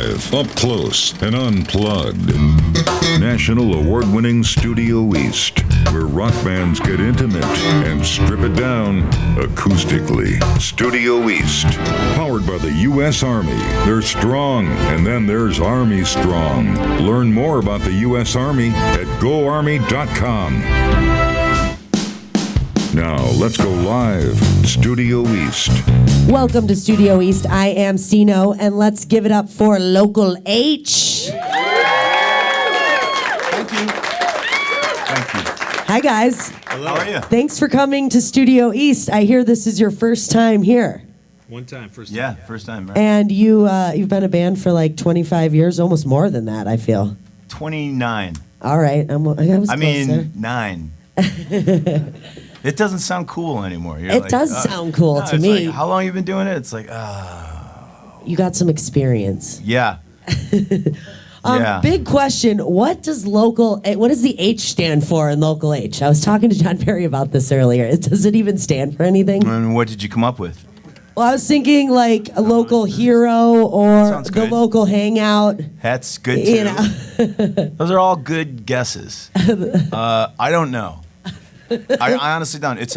live, up close, and unplugged. National award-winning Studio East, where rock bands get intimate and strip it down acoustically. Studio East, powered by the U.S. Army. They're strong, and then there's Army Strong. Learn more about the U.S. Army at GoArmy.com. Now, let's go live. Studio East. Welcome to Studio East. I am Stino, and let's give it up for Local H. Thank you. Hi, guys. Hello. How are you? Thanks for coming to Studio East. I hear this is your first time here. One time, first time. Yeah, first time. Right? And you've been a band for like 25 years, almost more than that, I feel. 29. All right. I was I mean, closer. 9. It doesn't sound cool anymore. You're It like, does sound cool to it's me. Like, how long you been doing it? It's like, You got some experience. yeah. Yeah. Big question. What does the H stand for in Local H? I was talking to John Perry about this earlier. Does it even stand for anything? And what did you come up with? Well, I was thinking like a local hero or Sounds the good. local hangout. That's good too. You know. Those are all good guesses. I don't know. I honestly don't. It's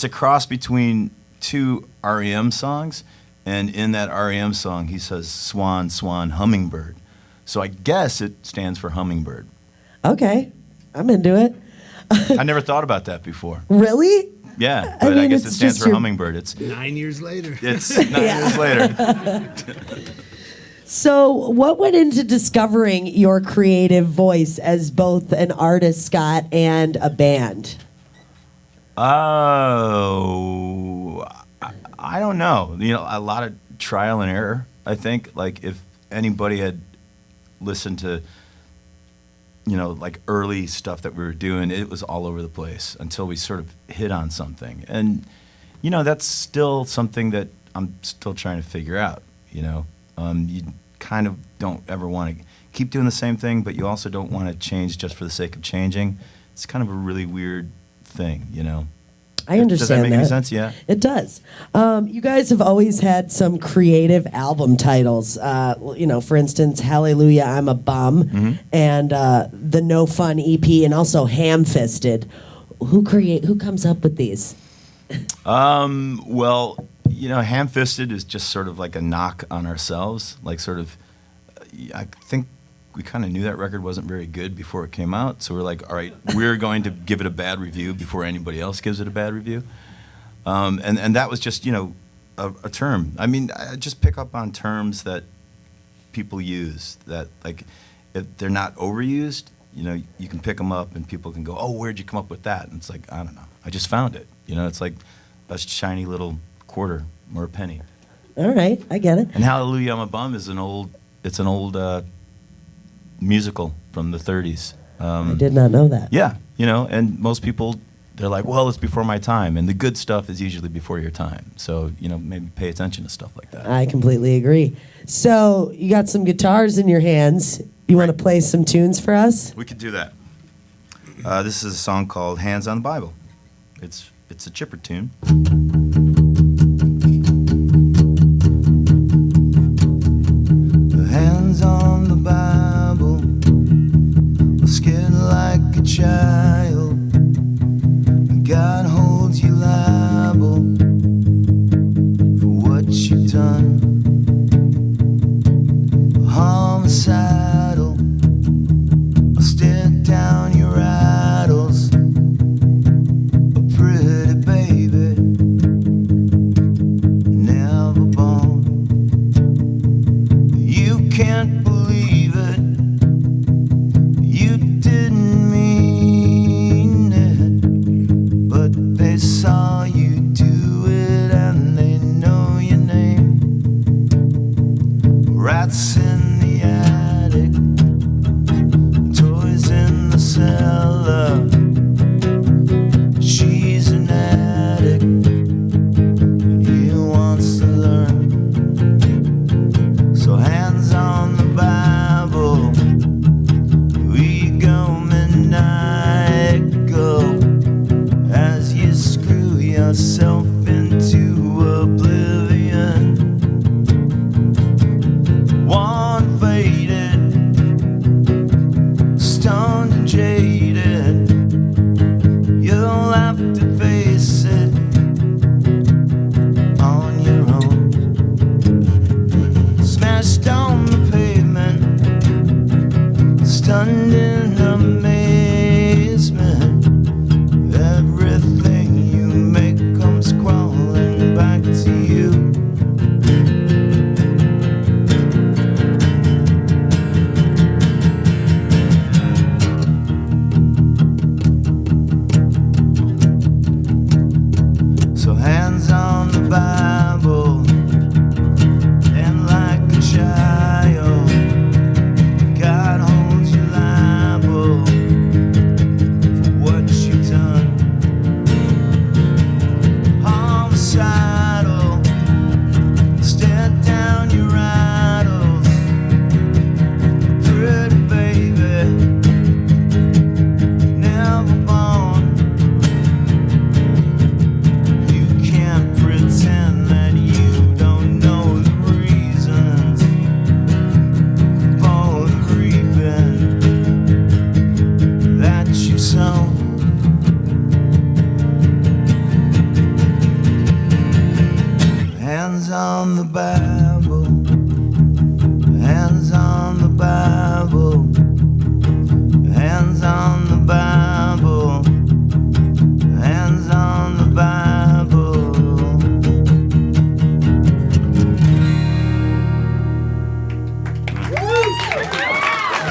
a cross between two REM songs, and in that REM song he says swan, swan, hummingbird. So I guess it stands for hummingbird. Okay, I'm into it. I never thought about that before. Really? Yeah, but I mean, guess it's it stands just for your- hummingbird. It's 9 years later. 9 years later. So, what went into discovering your creative voice as both an artist, Scott, and a band? Oh, I don't know. You know, a lot of trial and error. I think, like, if anybody had listened to, you know, like early stuff that we were doing, it was all over the place until we sort of hit on something. And, you know, that's still something that I'm still trying to figure out, you know. You kind of don't ever want to keep doing the same thing, but you also don't want to change just for the sake of changing. It's kind of a really weird thing, you know. I understand Does that make any sense? Yeah. It does. You guys have always had some creative album titles. You know, for instance, Hallelujah, I'm a Bum, and the No Fun EP, and also Ham Fisted. Who comes up with these? Well, you know, Ham Fisted is just sort of like a knock on ourselves. Like, sort of, I think we kind of knew that record wasn't very good before it came out, so we're like, all right, we're going to give it a bad review before anybody else gives it a bad review. And that was just, you know, a term. I mean, I just pick up on terms that people use that, like, if they're not overused, you know, you can pick them up and people can go, oh, where'd you come up with that? And it's like, I don't know, I just found it. You know, it's like a shiny little quarter or a penny. All right, I get it. And Hallelujah, I'm a Bum is an old musical from the 30s. I did not know that. Yeah, you know, and most people, they're like, well, it's before my time. And the good stuff is usually before your time. So, you know, maybe pay attention to stuff like that. I completely agree. So, you got some guitars in your hands. You want to play some tunes for us? We could do that. This is a song called Hands on the Bible. It's a chipper tune. Hands on the Bible, scared like a child. God holds you liable for what you've done. Homicidal, I'll stare down your idols. A pretty baby jaded. You'll have to face it on your own. Smashed on the pavement, stunned in amazement. Everything you make comes crawling back to you. So hands on the Bible, and like a child, God holds you liable for what you've done. Homicidal, stare down your idols. Pretty baby, never born. You can't pretend that you don't know the reasons for the grieving that you've sown. Hands on the Bible, hands on the Bible, hands on the Bible, hands on the Bible.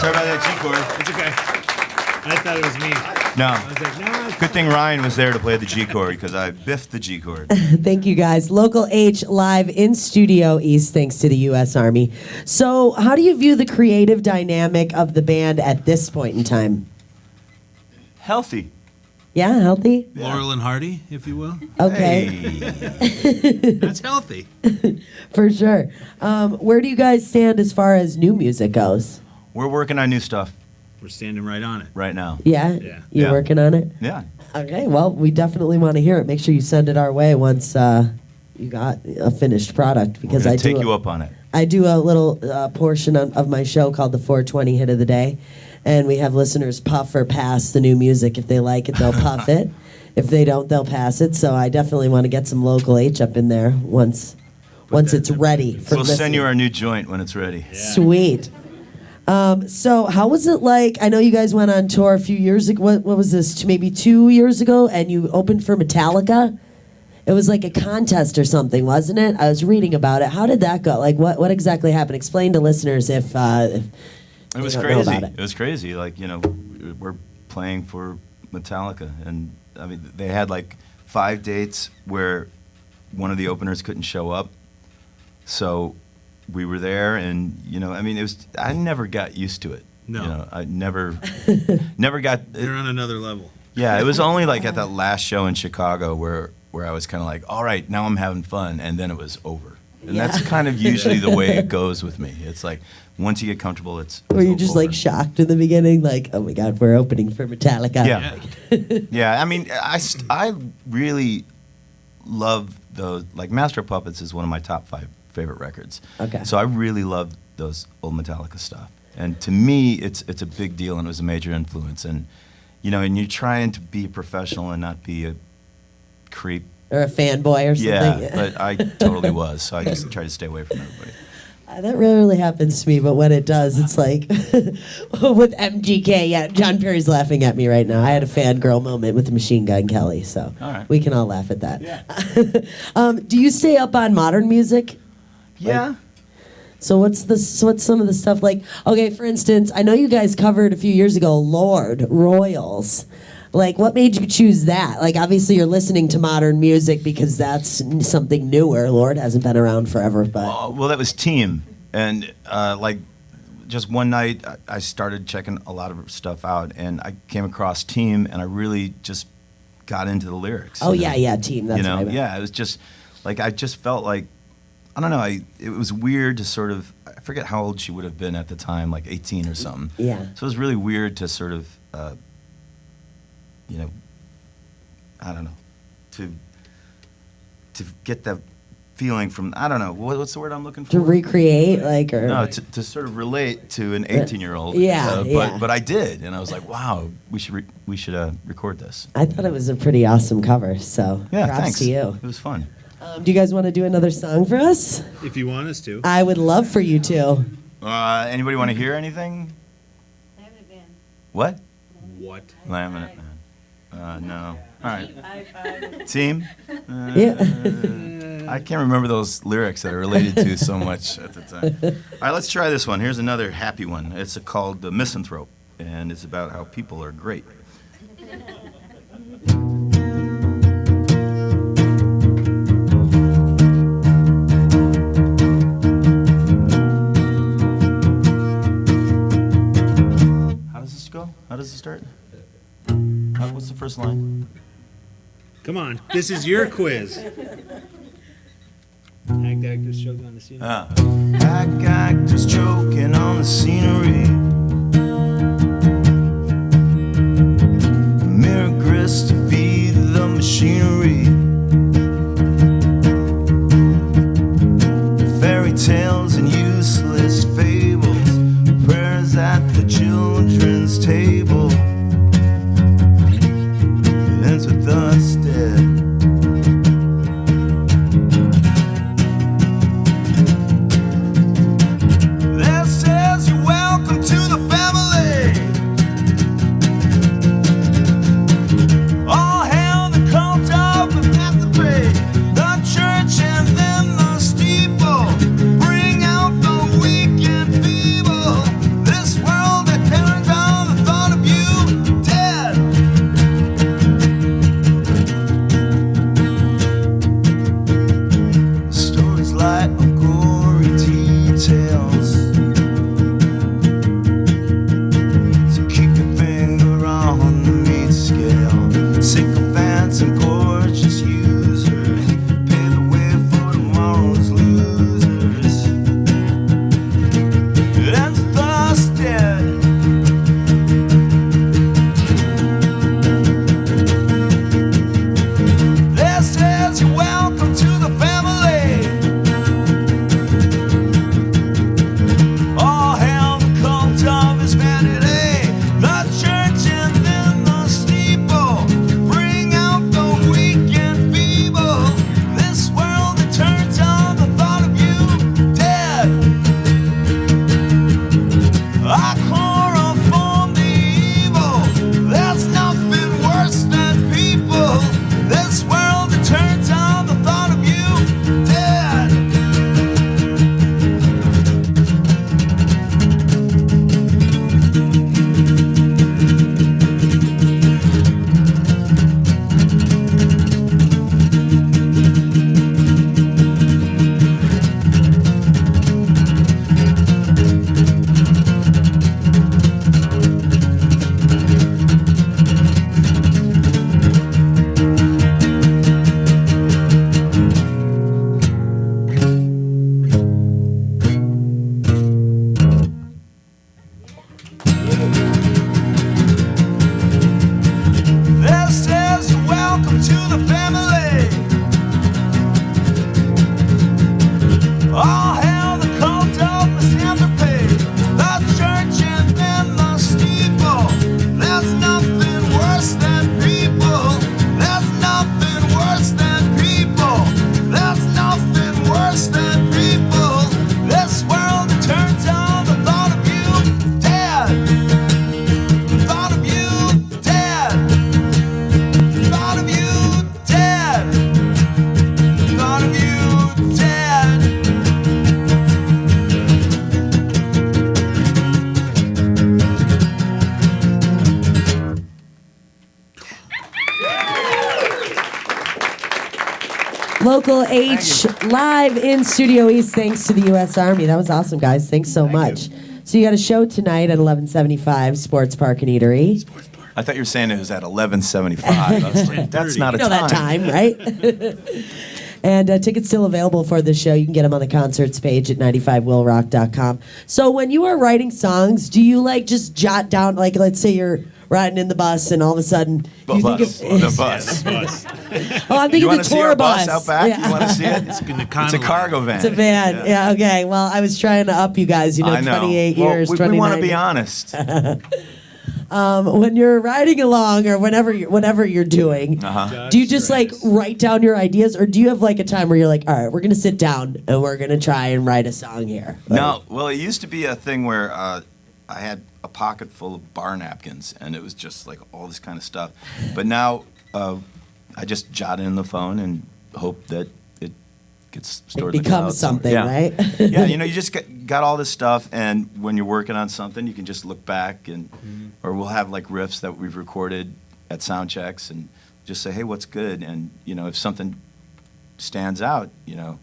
Sorry about that G chord. It's okay. I thought it was me. No. I was like, no. Good thing Ryan was there to play the G chord because I biffed the G chord. Thank you, guys. Local H live in Studio East, thanks to the U.S. Army. So, how do you view the creative dynamic of the band at this point in time? Healthy. Yeah, healthy? Laurel and Hardy, if you will. Okay, Hey. That's healthy. for sure. Where do you guys stand as far as new music goes? We're working on new stuff We're standing right on it. right now. Yeah? Yeah. You're Yeah. working on it? Yeah. Okay, well, we definitely want to hear it. Make sure you send it our way once you got a finished product. We're Because gonna I take do you up on it. I do a little portion of my show called the 420 Hit of the Day, and we have listeners puff or pass the new music. If they like it, they'll puff it. If they don't, they'll pass it. So I definitely want to get some local H up in there once it's ready for We'll listening. send you our new joint when it's ready. Sweet. So how was it like? I know you guys went on tour a few years ago. What was this? Maybe 2 years ago, and you opened for Metallica. It was like a contest or something, wasn't it? I was reading about it. How did that go? Like, what exactly happened? Explain to listeners if It was don't know crazy. about it. It was crazy. Like, you know, we're playing for Metallica, and I mean, they had like 5 dates where one of the openers couldn't show up. So we were there, and you know, I mean, it was. I never got used to it. No. You know, I never got. They're on another level. Yeah, it was only like at that last show in Chicago where I was kind of like, all right, now I'm having fun, and then it was over. And that's Yeah. kind of usually the way it goes with me. It's like once you get comfortable, it's. were you it's just over. like shocked in the beginning, like, oh my God, we're opening for Metallica? Yeah. Yeah, I mean, I really love those. Like, Master of Puppets is one of my top 5 favorite records. Okay. So I really love those old Metallica stuff. And to me, it's a big deal, and it was a major influence. And, you know, and you're trying to be a professional and not be a creep. Or a fanboy or something. Yeah, but I totally was. So I just try to stay away from everybody. That rarely happens to me, but when it does, it's like with MGK. Yeah, John Perry's laughing at me right now. I had a fangirl moment with Machine Gun Kelly, so All right. we can all laugh at that. Yeah. Do you stay up on modern music? Yeah. So what's some of the stuff like? Okay, for instance, I know you guys covered a few years ago Lord Royals. Like, what made you choose that? Like, obviously you're listening to modern music because that's something newer. Lord hasn't been around forever, but Well, that was Team. And, like, just one night, I started checking a lot of stuff out, and I came across Team, and I really just got into the lyrics. oh you know? yeah, Team. That's You know, what I meant. yeah, it was just, like, I just felt like, I don't know, it was weird to sort of, I forget how old she would have been at the time, like 18 or something. Yeah. So it was really weird to sort of, you know, I don't know, to get the feeling from, I don't know, what's the word I'm looking for? To recreate, like, or No, to sort of relate to an 18-year-old. Yeah. But I did, and I was like, wow, we should record this. I thought it was a pretty awesome cover. So Yeah, props thanks. to you. It was fun. Do you guys want to do another song for us? If you want us to. I would love for you to. Anybody want to hear anything? Laminate Man. What? What? Laminate Man. No. All right. Team? Yeah. I can't remember those lyrics that are related to so much at the time. All right, let's try this one. Here's another happy one. It's called The Misanthrope, and it's about how people are great. How does this go? How does it start? What's the first line? Come on, this is your quiz. Act actors choking on the scene. Act actors choking on the scenery. Mirror grist to feed the machinery. Fairy tales and useless fables. Prayers at the children's table. It ends with us dead. Local H live in Studio East, thanks to the U.S. Army. That was awesome, guys. Thanks so much. So you got a show tonight at 1175 Sports Park and Eatery. I thought you were saying it was at 11:75. I was like, that's not a You know time. that time, right? And tickets still available for the show. You can get them on the concerts page at 95willrock.com. So when you are writing songs, do you like just jot down, like let's say you're riding in the bus and all of a sudden you think of The bus. Bus. Oh, I'm You thinking want the to see tour our bus. bus out back? Yeah. You want to see it? It's a cargo van. It's a van. Yeah. Okay. Well, I was trying to up you guys. You know, I know. 28 Well, years. we 29 want to be years. honest. When you're riding along or whatever you're doing, do you just like write down your ideas, or do you have like a time where you're like, all right, we're gonna sit down and we're gonna try and write a song here? No, well, it used to be a thing where I had a pocket full of bar napkins, and it was just like all this kind of stuff. But now I just jot it in the phone and hope that it gets stored. It in the becomes cloud somewhere. something, Yeah. right? Yeah, you know, you just got all this stuff, and when you're working on something, you can just look back and, or we'll have like riffs that we've recorded at sound checks, and just say, hey, what's good? And you know, if something stands out, you know,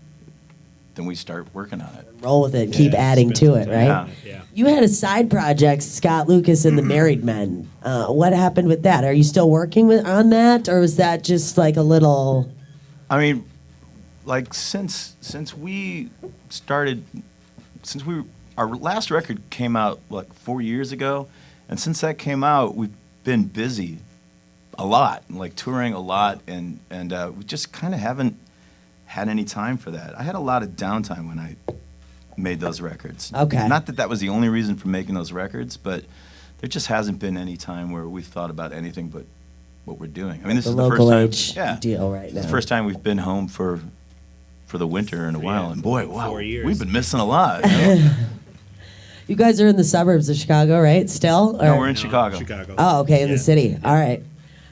then we start working on it. Roll with it, keep adding to it, right? Yeah. Yeah. You had a side project, Scott Lucas and the Married Men. What happened with that? Are you still working on that, or was that just like a little? I mean, like since we started, our last record came out like 4 years ago, and since that came out, we've been busy a lot, like touring a lot, and we just kind of haven't had any time for that. I had a lot of downtime when I made those records. Okay. Not that was the only reason for making those records, but there just hasn't been any time where we've thought about anything but what we're doing. I mean, this The is the local first time. age deal right It's now. the first time we've been home for the winter in a while, and boy, wow, 4 years. we've been missing a lot. You know? You guys are in the suburbs of Chicago, right? Still? No, Or- we're in Chicago. Chicago. Oh, okay, in Yeah. the city. All right.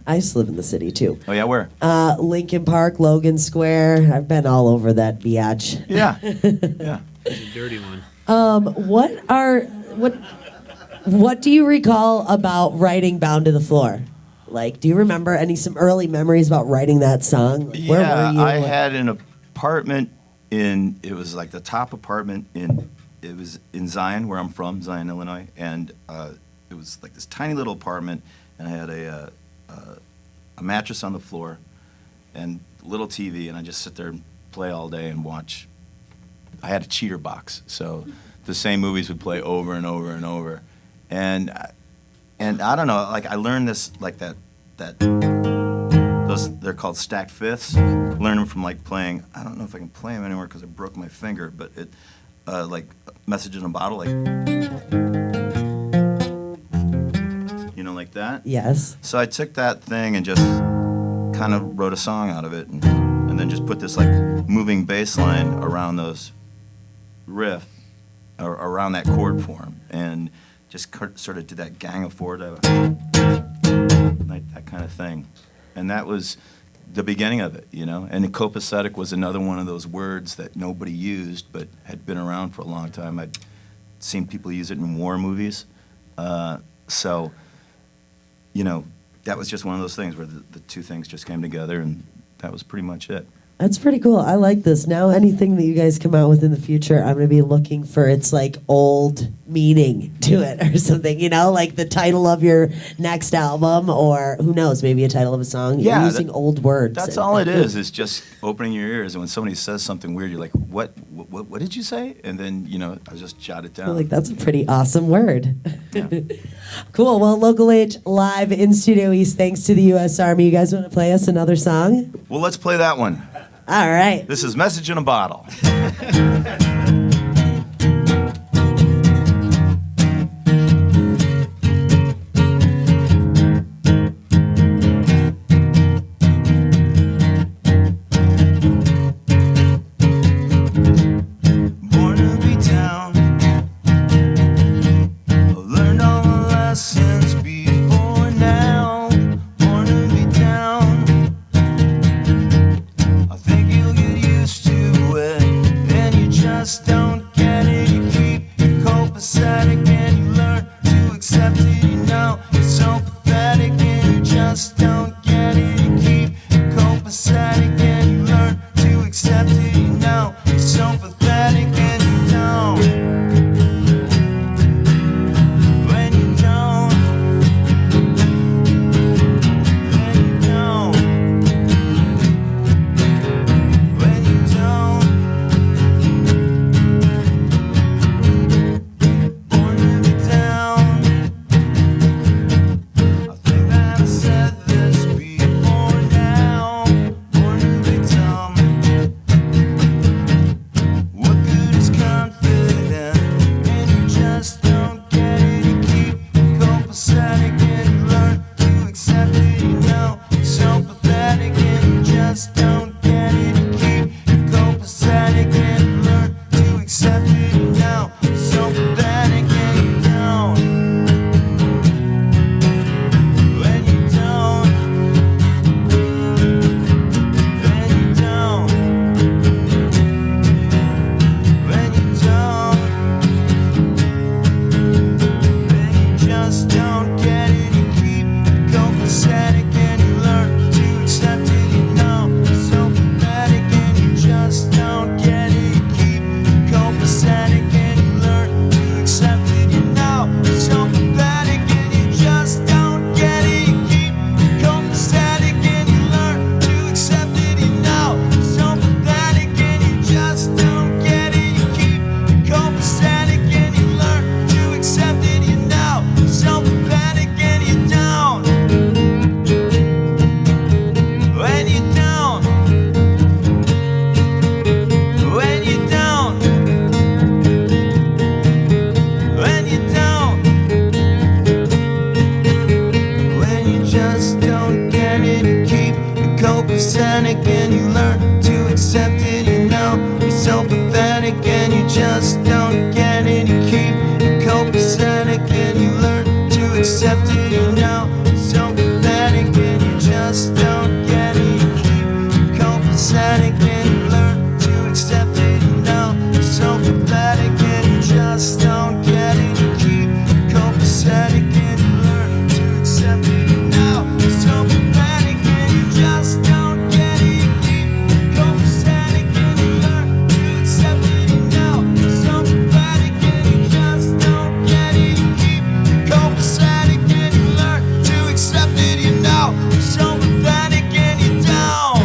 I used to live in the city too. Oh yeah, where? Lincoln Park, Logan Square. I've been all over that biatch. Yeah, yeah. It's a dirty one. What do you recall about writing "Bound to the Floor"? Like, do you remember some early memories about writing that song? Like, where were you? I had an apartment it was like the top apartment it was in Zion, where I'm from, Zion, Illinois, and it was like this tiny little apartment, and I had a mattress on the floor and little TV, and I just sit there and play all day and watch. I had a cheater box, so the same movies would play over and over and over, and I don't know, like I learned this like that those they're called stacked fifths. Learned them from like playing. I don't know if I can play them anymore because I broke my finger, but it like Message in a Bottle, like you know, like that. Yes. So I took that thing and just kind of wrote a song out of it, and then just put this like moving bass line around those riff, or around that chord form, and just sort of did that gang of four, like that kind of thing. And that was the beginning of it, you know. And copacetic was another one of those words that nobody used, but had been around for a long time. I'd seen people use it in war movies. So, you know, that was just one of those things where the two things just came together, and that was pretty much it. That's pretty cool. I like this. Now, anything that you guys come out with in the future, I'm going to be looking for its like old meaning to it or something, you know, like the title of your next album, or who knows, maybe a title of a song. Yeah, You're using old words. That's all it is just opening your ears. And when somebody says something weird, you're like, what did you say? And then, you know, I just jot it I feel down. like that's a pretty awesome word. Yeah. Cool. Well, Local Age live in Studio East, thanks to the U.S. Army. You guys want to play us another song? Well, let's play that one. All right. This is Message in a Bottle. Born to be down, I've learned all the lessons before now. Born to be down, I think you'll get used to it. Then you just don't get it. You keep it copacetic and you learn to accept it. You know it's so pathetic and you just don't get it. You keep it copacetic and you learn to accept it. You know it's so pathetic and you don't. When you don't, when you don't. When pathetic and you learn to accept it. You know you're so pathetic and you just don't get it. You keep your copacetic and you learn to accept it. You know you're so pathetic and you just don't get it. You keep your copacetic and you learn to accept it. You know you're so pathetic and you just don't get it. You keep your copacetic and you learn to accept it. You know you're so pathetic and you just don't get it. You keep your copacetic and you learn to accept it. You know you're so pathetic and you just don't get it. You keep your copacetic and you learn to accept it. You know you're so pathetic and you don't.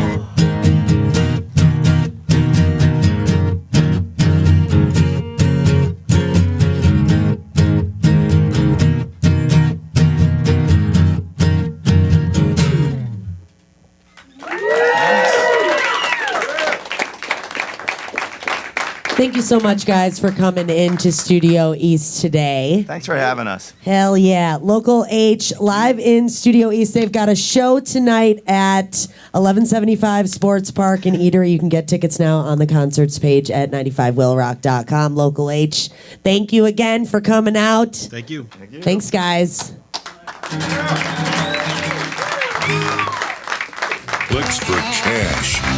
Thank you so much, guys, for coming into Studio East today. Thanks for having us. Hell yeah. Local H, live in Studio East. They've got a show tonight at 1175 Sports Park and Eatery. You can get tickets now on the concerts page at 95willrock.com. Local H, thank you again for coming out. Thank you. Thanks, guys. Clicks for cash.